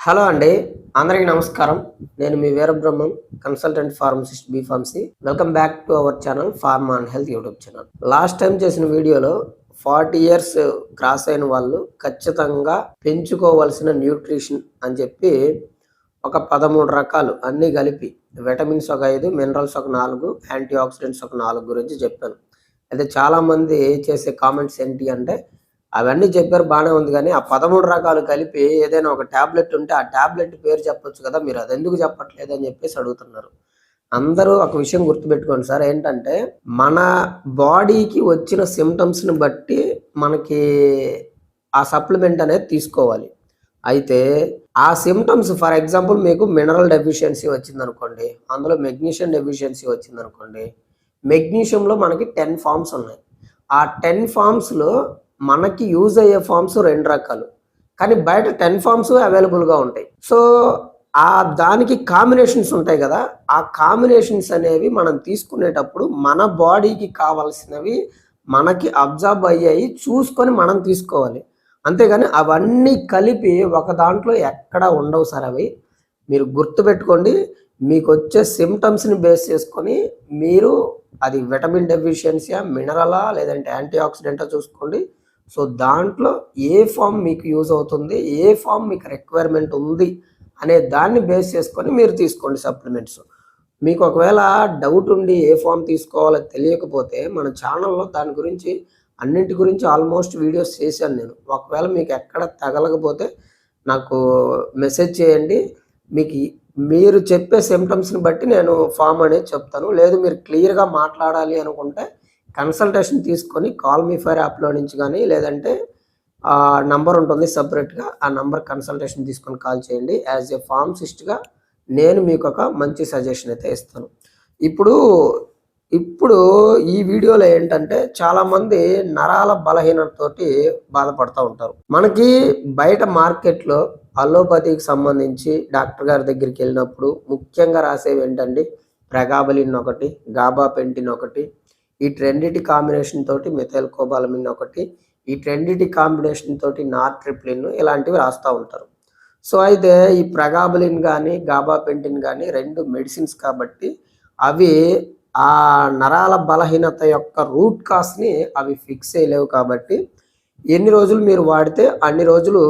Hello అండి. అందరికీ నమస్కారం. నేను మీ Veerabrahmam, consultant pharmacist B pharmacy. Welcome back to our channel pharma and health YouTube channel. Last time చేసిన వీడియోలో 40 ఇయర్స్ క్రాస్ అయిన వాళ్ళు ఖచ్చితంగా పెంచుకోవాల్సిన న్యూట్రిషన్ అని చెప్పి ఒక 13 రకాలు అన్నీ కలిపి విటమిన్స్ ఒక 5, మినరల్స్ ఒక 4, యాంటీ ఆక్సిడెంట్స్ ఒక 4 గురించి చెప్పాను. అయితే చాలామంది చేసే కామెంట్స్ ఏంటి అంటే, అవన్నీ చెప్పారు బానే ఉంది గానీ, ఆ 13 రకాలు కలిపి ఏదైనా ఒక టాబ్లెట్ ఉంటే, ఆ టాబ్లెట్ పేరు చెప్పొచ్చు కదా! మీరు అదెందుకు చెప్పట్లేదని చెప్పేసి అడుగుతున్నారు. అందరూ ఒక విషయం గుర్తుపెట్టుకోండి సార్. ఏంటంటే, మన బాడీకి వచ్చిన సింప్టమ్స్‌ని బట్టి మనకి ఆ సప్లిమెంట్ అనేది తీసుకోవాలి. అయితే ఆ సింప్టమ్స్ ఫర్ ఎగ్జాంపుల్ మీకు మినరల్ డెఫిషియన్సీ వచ్చిందనుకోండి, అందులో మెగ్నీషియం డెఫిషియన్సీ వచ్చిందనుకోండి, మెగ్నీషియంలో మనకి 10 ఫార్మ్స్ ఉన్నాయి. ఆ 10 ఫార్మ్స్‌లో మనకి యూజ్ అయ్యే ఫార్మ్స్ 2 రకాలు. కానీ బయట 10 ఫార్మ్స్ అవైలబుల్‌గా ఉంటాయి. సో, దానికి కాంబినేషన్స్ ఉంటాయి గదా! ఆ కాంబినేషన్స్ అనేవి మనం తీసుకునేటప్పుడు మన బాడీకి కావాల్సినవి మనకి అబ్జార్బ్ అయ్యాయి చూసుకొని మనం తీసుకోవాలి. అంతేగాని అవన్నీ కలిపి ఒక దాంట్లో ఎక్కడ ఉండవు సార్ అవి. మీరు గుర్తుపెట్టుకోండి. మీకొచ్చే సింప్టమ్స్‌ని బేస్ చేసుకొని మీరు అది విటమిన్ డెఫిషియన్సీయా, మినరలా లేదంటే యాంటీ ఆక్సిడెంటా చూసుకోండి. సో, దాంట్లో ఏ ఫార్మ్ మీకు యూజ్ అవుతుంది, ఏ ఫార్మ్ మీకు రిక్వైర్మెంట్ ఉంది అనే దాన్ని బేస్ చేసుకొని మీరు తీసుకోండి సప్లిమెంట్స్. మీకు ఒకవేళ డౌట్ ఉండి ఏ ఫార్మ్ తీసుకోవాలో తెలియకపోతే మన ఛానల్‌లో దాని గురించి అన్నింటి గురించి ఆల్మోస్ట్ వీడియోస్ చేశాను నేను. ఒకవేళ మీకు ఎక్కడ తగలకపోతే నాకు మెసేజ్ చేయండి. మీకు మీరు చెప్పే సింప్టమ్స్‌ని బట్టి నేను ఫార్మ్ అనేది చెప్తాను. లేదు మీరు క్లియర్‌గా మాట్లాడాలి అనుకుంటే కన్సల్టేషన్ తీసుకొని కాల్ మీ ఫర్ యాప్‌లో నుంచి గానీ లేదంటే నంబర్ ఉంటుంది సెపరేట్‌గా. ఆ నంబర్ కన్సల్టేషన్ తీసుకొని కాల్ చేయండి. యాస్ ఎ ఫార్మసిస్ట్‌గా నేను మీకొక మంచి సజెషన్ అయితే ఇస్తాను. ఇప్పుడు ఇప్పుడు ఈ వీడియోలో ఏంటంటే చాలామంది నరాల బలహీనతతోటి బాధపడతా ఉంటారు. మనకి బయట మార్కెట్‌లో అల్లోపతికి సంబంధించి డాక్టర్ గారి దగ్గరికెళ్ళినప్పుడు ముఖ్యంగా రాసేవేంటండి, ప్రెగాబలిన్ ఒకటి, గాబాపెంటిన్ ఒకటి, ఈ రెండిటి కాంబినేషన్ తోటి మెథైల్ కోబాలమిన్ ఒకటి, ఈ రెండిటి కాంబినేషన్ తోటి నార్ట్రిప్లిన్ ఇలాంటివి రాస్తా ఉంటారు. సో, అయితే ఈ ప్రెగాబలిన్ గానీ, గాబాపెంటిన్ గానీ 2 మెడిసిన్స్ కాబట్టి అవి ఆ నరాల బలహీనత యొక్క రూట్ కాజ్‌ని అవి ఫిక్స్ చేయలేవు కాబట్టి, ఎన్ని రోజులు మీరు వాడితే అన్ని రోజులు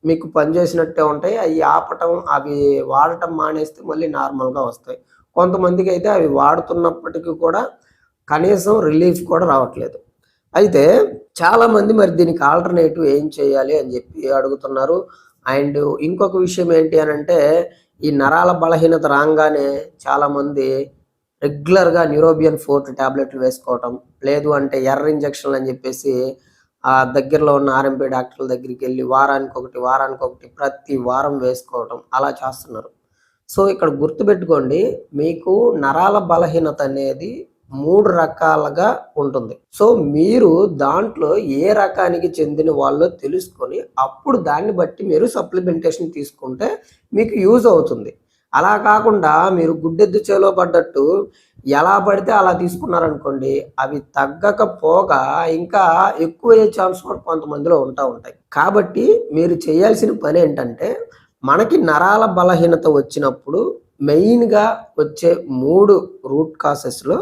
మీకు పనిచేసినట్టే ఉంటాయి. అయి ఆపటం, అవి వాడటం మానేస్తే మళ్ళీ నార్మల్‌గా వస్తాయి. కొంతమందికైతే అవి వాడుతున్నప్పటికీ కూడా కనీసం రిలీఫ్ కూడా రావట్లేదు. అయితే చాలామంది మరి దీనికి ఆల్టర్‌నేటివ్ ఏం చేయాలి అని జెప్పి అడుగుతున్నారు. అండ్ ఇంకొక విషయం ఏంటి అనంటే, ఈ నరాల బలహీనత రాంగానే చాలామంది రెగ్యులర్‌గా న్యూరోబియన్ ఫోర్ట్ టాబ్లెట్లు వేసుకోవటం, లేదు అంటే ఎర్ర ఇంజెక్షన్‌లు అని జెప్పేసి దగ్గరలో ఉన్న ఆర్ఎంపీ డాక్టర్ల దగ్గరికెళ్ళి వారానికొకటి ప్రతి వారం వేసుకోవటం అలా చేస్తున్నారు. సో, ఇక్కడ గుర్తుపెట్టుకోండి, మీకు నరాల బలహీనత అనేది 3 రకాలుగా ఉంటుంది. సో, మీరు దాంట్లో ఏ రకానికి చెందిన వాళ్ళో తెలుసుకొని, అప్పుడు దాన్ని బట్టి మీరు సప్లిమెంటేషన్ తీసుకుంటే మీకు యూజ్ అవుతుంది. అలా కాకుండా మీరు గుడ్డెద్దు చేలో పడ్డట్టు ఎలా పడితే అలా తీసుకున్నారనుకోండి, అవి తగ్గకపోగా ఇంకా ఎక్కువయ్యే ఛాన్స్ కూడా కొంతమందిలో ఉంటాయి. కాబట్టి మీరు చేయాల్సిన పనేంటంటే, మనకి నరాల బలహీనత వచ్చినప్పుడు మెయిన్‌గా వచ్చే 3 రూట్ కాసెస్‌లో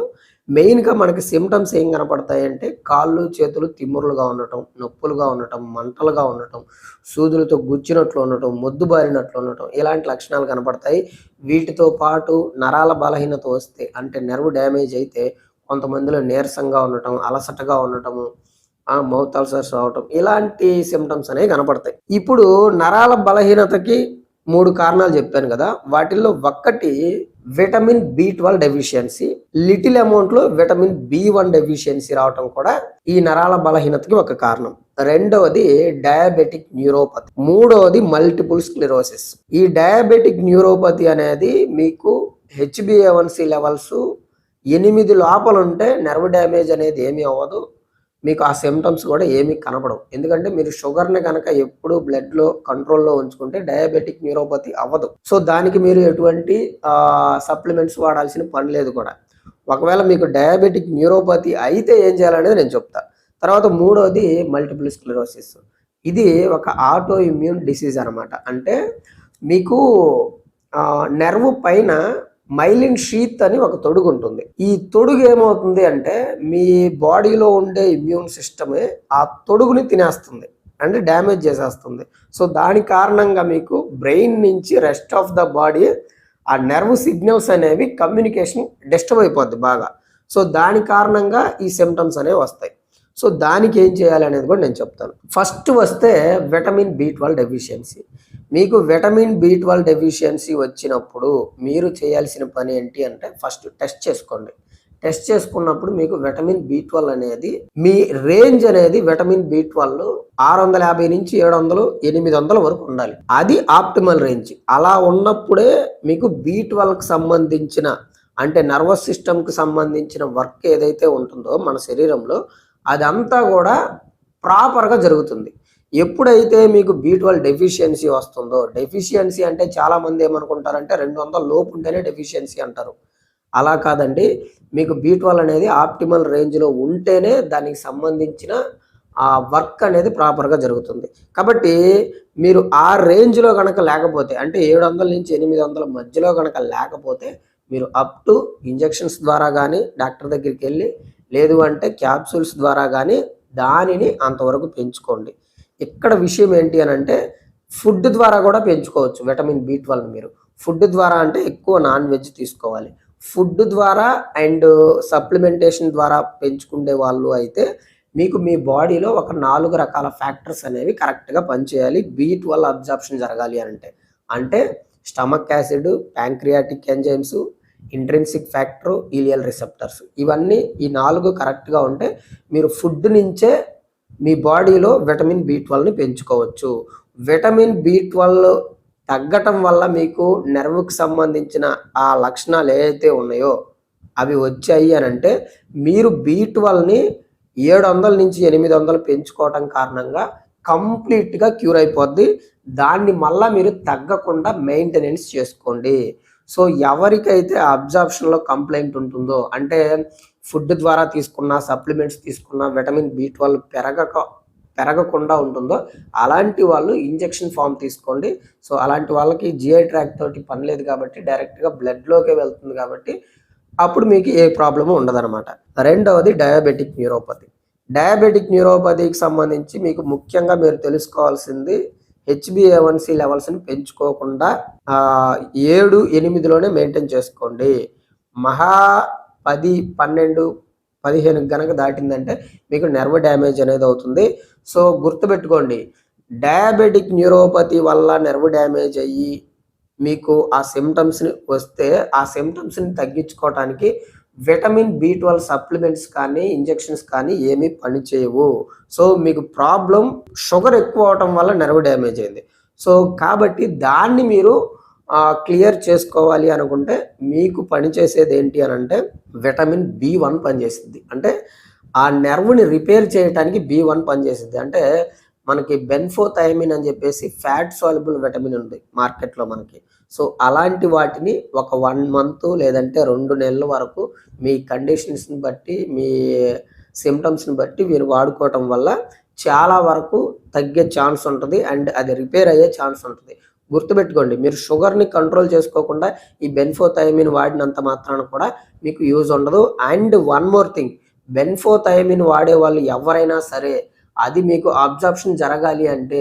మెయిన్‌గా మనకి సింప్టమ్స్ ఏం కనపడతాయంటే, కాళ్ళు, చేతులు తిమ్మురులుగా ఉండటం, నొప్పులుగా ఉండటం, మంటలుగా ఉండటం, సూదులతో గుచ్చినట్లు ఉండటం, మొద్దుబారినట్లు ఉండటం ఇలాంటి లక్షణాలు కనపడతాయి. వీటితో పాటు నరాల బలహీనత వస్తే అంటే నెర్వ్ డ్యామేజ్ అయితే కొంతమందిలో నీరసంగా ఉండటం, అలసటగా ఉండటము, మౌత్ అల్సర్స్ రావటం ఇలాంటి సింప్టమ్స్ అనేవి కనపడతాయి. ఇప్పుడు నరాల బలహీనతకి 3 కారణాలు చెప్పాను గదా! వాటిల్లో ఒక్కటి విటమిన్ బి12 డెఫిషియన్సీ, లిటిల్ అమౌంట్‌లో విటమిన్ బి1 డెఫిషియన్సీ రావటం కూడా ఈ నరాల బలహీనతకి ఒక కారణం. రెండవది డయాబెటిక్ న్యూరోపతి. మూడవది మల్టిపుల్ స్క్లెరోసిస్. ఈ డయాబెటిక్ న్యూరోపతి అనేది మీకు హెచ్‌బిఏవన్సీ లెవెల్స్ 8 లోపల ఉంటే నెర్వ్ డ్యామేజ్ అనేది ఏమీ అవ్వదు. మీకు ఆ సింప్టమ్స్ కూడా ఏమీ కనపడవు. ఎందుకంటే మీరు షుగర్‌ని గనక ఎప్పుడూ బ్లడ్‌లో కంట్రోల్‌లో ఉంచుకుంటే డయాబెటిక్ న్యూరోపతి అవ్వదు. సో, దానికి మీరు ఎటువంటి సప్లిమెంట్స్ వాడాల్సిన పని లేదు కూడా. ఒకవేళ మీకు డయాబెటిక్ న్యూరోపతి అయితే ఏం చేయాలనేది నేను చెప్తా. తర్వాత మూడోది మల్టిపుల్ స్క్లెరోసిస్. ఇది ఒక ఆటో ఇమ్యూన్ డిసీజ్ అనమాట. అంటే మీకు నెర్వ్ పైన మైలిన్ షీత్ అని ఒక తొడుగు ఉంటుంది. ఈ తొడుగు ఏమవుతుంది అంటే మీ బాడీలో ఉండే ఇమ్యూన్ సిస్టమే ఆ తొడుగుని తినేస్తుంది, అంటే డ్యామేజ్ చేసేస్తుంది. సో దాని కారణంగా మీకు బ్రెయిన్ నుంచి రెస్ట్ ఆఫ్ ద బాడీ ఆ నెర్వ్ సిగ్నల్స్ అనేవి కమ్యూనికేషన్ డిస్టర్బ్ అయిపోద్ది బాగా. సో దాని కారణంగా ఈ సిమ్టమ్స్ అనేవి వస్తాయి. సో దానికి ఏం చేయాలి అనేది కూడా నేను చెప్తాను. ఫస్ట్ వస్తే విటమిన్ B12 డెఫిషియన్సీ. మీకు విటమిన్ B12 డెఫిషియన్సీ వచ్చినప్పుడు మీరు చేయాల్సిన పని ఏంటి అంటే ఫస్ట్ టెస్ట్ చేసుకోండి. టెస్ట్ చేసుకున్నప్పుడు మీకు విటమిన్ B12 అనేది మీ రేంజ్ అనేది విటమిన్ B12 650 నుంచి 700 800 వరకు ఉండాలి. అది ఆప్టిమల్ రేంజ్. అలా ఉన్నప్పుడే మీకు B12కి సంబంధించిన అంటే నర్వస్ సిస్టమ్కి సంబంధించిన వర్క్ ఏదైతే ఉంటుందో మన శరీరంలో అదంతా కూడా ప్రాపర్గా జరుగుతుంది. ఎప్పుడైతే మీకు B12 డెఫిషియన్సీ వస్తుందో, డెఫిషియన్సీ అంటే చాలామంది ఏమనుకుంటారంటే 200 లోపు ఉంటేనే డెఫిషియన్సీ అంటారు. అలా కాదండి. మీకు B12 అనేది ఆప్టిమల్ రేంజ్లో ఉంటేనే దానికి సంబంధించిన ఆ వర్క్ అనేది ప్రాపర్గా జరుగుతుంది. కాబట్టి మీరు ఆ రేంజ్లో కనుక లేకపోతే అంటే 700 నుంచి 800 మధ్యలో కనుక లేకపోతే మీరు అప్ టు ఇంజెక్షన్స్ ద్వారా కానీ డాక్టర్ దగ్గరికి వెళ్ళి, లేదు అంటే క్యాప్సూల్స్ ద్వారా కానీ దానిని అంతవరకు పెంచుకోండి. ఇక్కడ విషయం ఏంటి అని అంటే ఫుడ్ ద్వారా కూడా పెంచుకోవచ్చు విటమిన్ B12 మీరు. ఫుడ్ ద్వారా అంటే ఎక్కువ నాన్ వెజ్ తీసుకోవాలి. ఫుడ్ ద్వారా అండ్ సప్లిమెంటేషన్ ద్వారా పెంచుకునే వాళ్ళు అయితే మీకు మీ బాడీలో ఒక 4 రకాల ఫ్యాక్టర్స్ అనేవి కరెక్ట్గా పనిచేయాలి B12 అబ్జార్ప్షన్ జరగాలి అంటే stomach acid, pancreatic enzymes, intrinsic factor, ileal receptors. ఇవన్నీ ఈ 4 కరెక్ట్గా ఉంటే మీరు ఫుడ్ నుంచే మీ బాడీలో విటమిన్ B12ని పెంచుకోవచ్చు. విటమిన్ B12 తగ్గటం వల్ల మీకు నెర్వ్కి సంబంధించిన ఆ లక్షణాలు ఏవైతే ఉన్నాయో అవి వచ్చాయి అని అంటే మీరు B12ని 700 నుంచి 800 పెంచుకోవటం కారణంగా కంప్లీట్గా క్యూర్ అయిపోద్ది. దాన్ని మళ్ళీ మీరు తగ్గకుండా మెయింటెనెన్స్ చేసుకోండి. సో ఎవరికైతే అబ్జార్ప్షన్లో కంప్లైంట్ ఉంటుందో అంటే ఫుడ్ ద్వారా తీసుకున్న, సప్లిమెంట్స్ తీసుకున్న విటమిన్ B12 పెరగకుండా ఉంటుందో అలాంటి వాళ్ళు ఇంజెక్షన్ ఫామ్ తీసుకోండి. సో అలాంటి వాళ్ళకి GI ట్రాక్ట్ తోటి పని లేదు కాబట్టి డైరెక్ట్గా బ్లడ్లోకే వెళ్తుంది కాబట్టి అప్పుడు మీకు ఏ ప్రాబ్లము ఉండదన్నమాట. రెండవది డయాబెటిక్ న్యూరోపతి. డయాబెటిక్ న్యూరోపతికి సంబంధించి మీకు ముఖ్యంగా మీరు తెలుసుకోవాల్సింది HbA1c లెవెల్స్ని పెంచుకోకుండా 7, 8లోనే మెయింటైన్ చేసుకోండి. మహా 10, 12, 15 గనక దాటిందంటే మీకు నెర్వ్ డ్యామేజ్ అనేది అవుతుంది. సో గుర్తుపెట్టుకోండి, డయాబెటిక్ న్యూరోపతి వల్ల నెర్వ్ డ్యామేజ్ అయ్యి మీకు ఆ సిమ్టమ్స్ని వస్తే ఆ సిమ్టమ్స్ని తగ్గించుకోవడానికి విటమిన్ B12 సప్లిమెంట్స్ కానీ ఇంజెక్షన్స్ కానీ ఏమీ పనిచేయవు. సో మీకు ప్రాబ్లం షుగర్ ఎక్కువ అవటం వల్ల నెర్వ్ డ్యామేజ్ అయింది. సో కాబట్టి దాన్ని మీరు క్లియర్ చేసుకోవాలి అనుకుంటే మీకు పనిచేసేది ఏంటి అని అంటే విటమిన్ B1 పనిచేస్తుంది. అంటే ఆ నెర్వ్ని రిపేర్ చేయడానికి B1 పనిచేస్తుంది. అంటే మనకి బెన్ఫోథైమిన్ అని చెప్పేసి ఫ్యాట్ సాల్యుబుల్ విటమిన్ ఉంది మార్కెట్లో మనకి. సో అలాంటి వాటిని ఒక 1 మంత్ లేదంటే 2 నెలల వరకు మీ కండిషన్స్ని బట్టి మీ సిమ్టమ్స్ని బట్టి మీరు వాడుకోవటం వల్ల చాలా వరకు తగ్గే ఛాన్స్ ఉంటుంది అండ్ అది రిపేర్ అయ్యే ఛాన్స్ ఉంటుంది. గుర్తుపెట్టుకోండి, మీరు షుగర్ని కంట్రోల్ చేసుకోకుండా ఈ బెన్ఫోథైమిన్ వాడినంత మాత్రాన కూడా మీకు యూజ్ ఉండదు. అండ్ వన్ మోర్ థింగ్, బెన్ఫోథైమిన్ వాడే వాళ్ళు ఎవరైనా సరే అది మీకు అబ్జార్ప్షన్ జరగాలి అంటే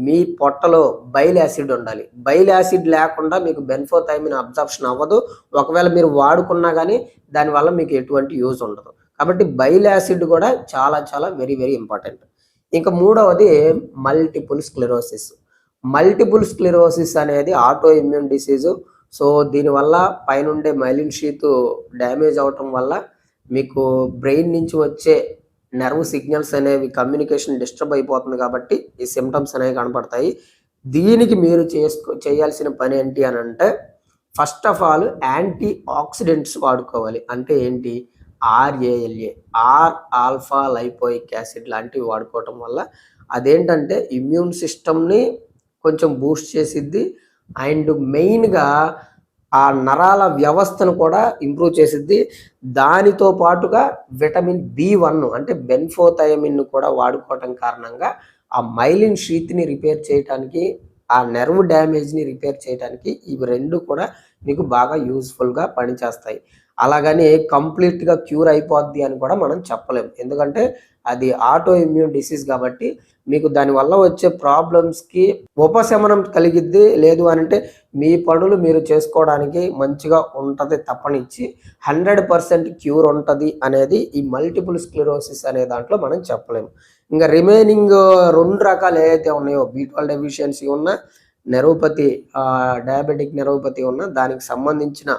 మీ పొట్టలో బైల్ యాసిడ్ ఉండాలి. బైల్ యాసిడ్ లేకుండా మీకు బెన్ఫోథైమిన్ అబ్జార్ప్షన్ అవ్వదు. ఒకవేళ మీరు వాడుకున్నా కానీ దానివల్ల మీకు ఎటువంటి యూజ్ ఉండదు. కాబట్టి బైల్ యాసిడ్ కూడా చాలా చాలా వెరీ వెరీ ఇంపార్టెంట్. ఇంకా మూడవది మల్టిపుల్ స్క్లెరోసిస్. మల్టిపుల్ స్క్లెరోసిస్ అనేది ఆటో ఇమ్యూన్ డిసీజు. సో దీనివల్ల పైనుండే మైలిన్ షీత్ డ్యామేజ్ అవటం వల్ల మీకు బ్రెయిన్ నుంచి వచ్చే నెర్వ్ సిగ్నల్స్ అనేవి కమ్యూనికేషన్ డిస్టర్బ్ అయిపోతుంది కాబట్టి ఈ సిమ్టమ్స్ అనేవి కనపడతాయి. దీనికి మీరు చేయాల్సిన పని ఏంటి అని అంటే first of all antioxidants వాడుకోవాలి. అంటే ఏంటి? RALA, ఆల్ఫా లైపోయిక్ యాసిడ్ లాంటివి వాడుకోవటం వల్ల అదేంటంటే ఇమ్యూన్ సిస్టమ్ని కొంచెం బూస్ట్ చేసిద్ది అండ్ మెయిన్గా ఆ నరాల వ్యవస్థను కూడా ఇంప్రూవ్ చేసిద్ది. దానితో పాటుగా విటమిన్ B1 అంటే బెన్ఫోథైమిన్ కూడా వాడుకోవటం కారణంగా ఆ మైలిన్ షీత్ని రిపేర్ చేయడానికి ఆ నెర్వ్ డ్యామేజ్ని రిపేర్ చేయడానికి ఇవి రెండు కూడా మీకు బాగా యూస్ఫుల్గా పనిచేస్తాయి. అలాగని కంప్లీట్గా క్యూర్ అయిపోద్ది అని కూడా మనం చెప్పలేం. ఎందుకంటే అది ఆటో ఇమ్యూన్ డిసీజ్ కాబట్టి మీకు దానివల్ల వచ్చే ప్రాబ్లమ్స్కి ఉపశమనం కలిగిద్ది. లేదు అనంటే మీ పనులు మీరు చేసుకోవడానికి మంచిగా ఉంటుంది తప్పనిచ్చి 100% క్యూర్ ఉంటుంది అనేది ఈ మల్టిపుల్ స్క్లెరోసిస్ అనే దాంట్లో మనం చెప్పలేము. ఇంకా రిమైనింగ్ 2 రకాలు ఏవైతే ఉన్నాయో B12 డెఫిషియన్సీ ఉన్న నెరోపతి డయాబెటిక్ నెరోపతి ఉన్న దానికి సంబంధించిన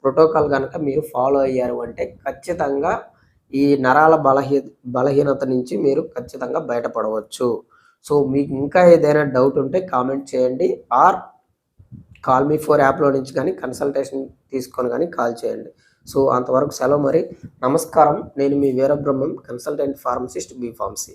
ప్రోటోకాల్ కనుక మీరు ఫాలో అయ్యారు అంటే ఖచ్చితంగా ఈ నరాల బలహీనత నుంచి మీరు ఖచ్చితంగా బయటపడవచ్చు. సో మీకు ఇంకా ఏదైనా డౌట్ ఉంటే కామెంట్ చేయండి ఆర్ కాల్ మీ ఫర్ యాప్లో నుంచి కానీ కన్సల్టేషన్ తీసుకొని కానీ కాల్ చేయండి. సో అంతవరకు సెలవు మరి. నమస్కారం. నేను మీ Veerabrahmam, consultant pharmacist B pharmacy.